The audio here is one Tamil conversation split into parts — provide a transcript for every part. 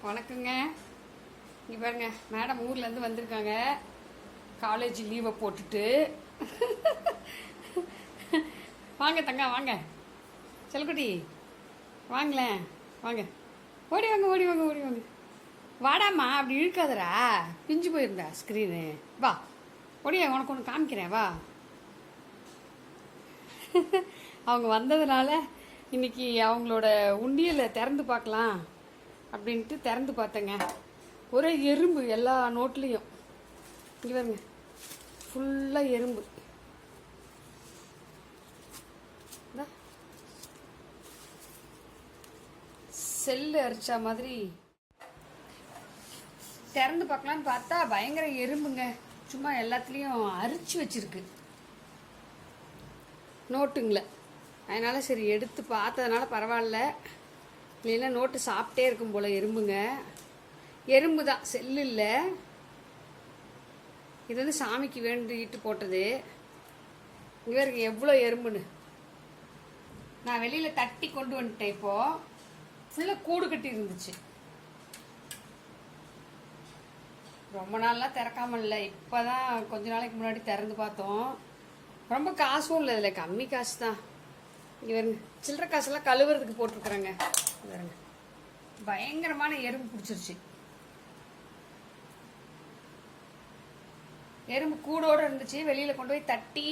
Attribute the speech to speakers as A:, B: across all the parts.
A: வணக்கங்க. இங்கே பாருங்க, மேடம் ஊர்லேருந்து வந்திருக்காங்க. காலேஜ் லீவை போட்டுட்டு. வாங்க தங்க, வாங்க செல்குட்டி, வாங்களேன், வாங்க, ஓடி வாங்க, ஓடி வாங்க, ஓடி வாங்க. வாடாம்மா, அப்படி இழுக்காதரா, பிஞ்சு போயிருந்தா ஸ்க்ரீனு. வா, ஓடியா, உனக்கு ஒன்று காமிக்கிறேன், வா. அவங்க வந்ததுனால இன்னைக்கு அவங்களோட உண்டியலை திறந்து பார்க்கலாம் அப்படின்ட்டு திறந்து பார்த்தேங்க. ஒரே எறும்பு எல்லா நோட்லேயும். இங்கே பாருங்க, ஃபுல்லாக எறும்பு. செல்லு அரிச்சா மாதிரி. திறந்து பார்க்கலான்னு பார்த்தா பயங்கர எறும்புங்க. சும்மா எல்லாத்துலேயும் அரிச்சு வச்சிருக்கு நோட்டுங்களை. அதனால் சரி எடுத்து பார்த்ததுனால பரவாயில்ல, இல்லைன்னா நோட்டு சாப்பிட்டே இருக்கும் போல் எறும்புங்க. எறும்பு தான், செல்லு இல்லை. இது வந்து சாமிக்கு வேண்டிட்டு போட்டது. இங்கே இருக்கு எவ்வளோ எறும்புன்னு. நான் வெளியில் தட்டி கொண்டு வந்துட்டேன். இப்போது ஃபுல்லாக கூடு கட்டி இருந்துச்சு. ரொம்ப நாள்லாம் திறக்காமல் இல்லை, இப்போ தான் கொஞ்ச நாளைக்கு முன்னாடி திறந்து பார்த்தோம். ரொம்ப காசும் இல்லை, இதில் கம்மி காசு தான். இங்கே வருங்க, சில்லற காசெல்லாம் கழுவுறதுக்கு போட்டிருக்குறேங்க. வருங்க, பயங்கரமான எறும்பு பிடிச்சிருச்சு. எறும்பு கூடோடு இருந்துச்சு, வெளியில் கொண்டு போய் தட்டி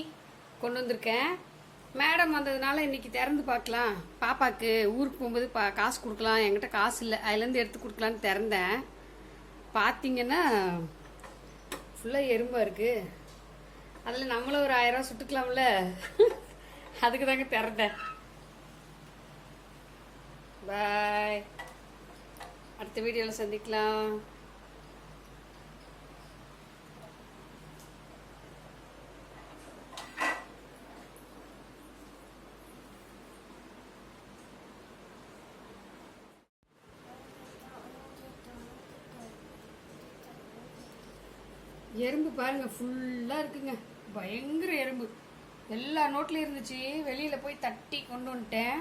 A: கொண்டு வந்திருக்கேன். மேடம் வந்ததுனால இன்னைக்கு திறந்து பார்க்கலாம், பாப்பாவுக்கு ஊருக்கு போகும்போது காசு கொடுக்கலாம், என்கிட்ட காசு இல்லை, அதுலேருந்து எடுத்து கொடுக்கலான்னு திறந்தேன். பார்த்தீங்கன்னா ஃபுல்லாக எறும்பாக இருக்குது. அதில் நம்மளும் ஒரு 1000 ரூபா சுட்டுக்கலாம்ல. அதுக்கு தாங்க திறந்தேன். பாய், அடுத்த வீடியோவில் சந்திக்கலாம். எறும்பு பாருங்க, ஃபுல்லாக இருக்குங்க, பயங்கர எறும்பு. எல்லா நோட்லையும் இருந்துச்சு, வெளியில் போய் தட்டி கொண்டு வந்துட்டேன்.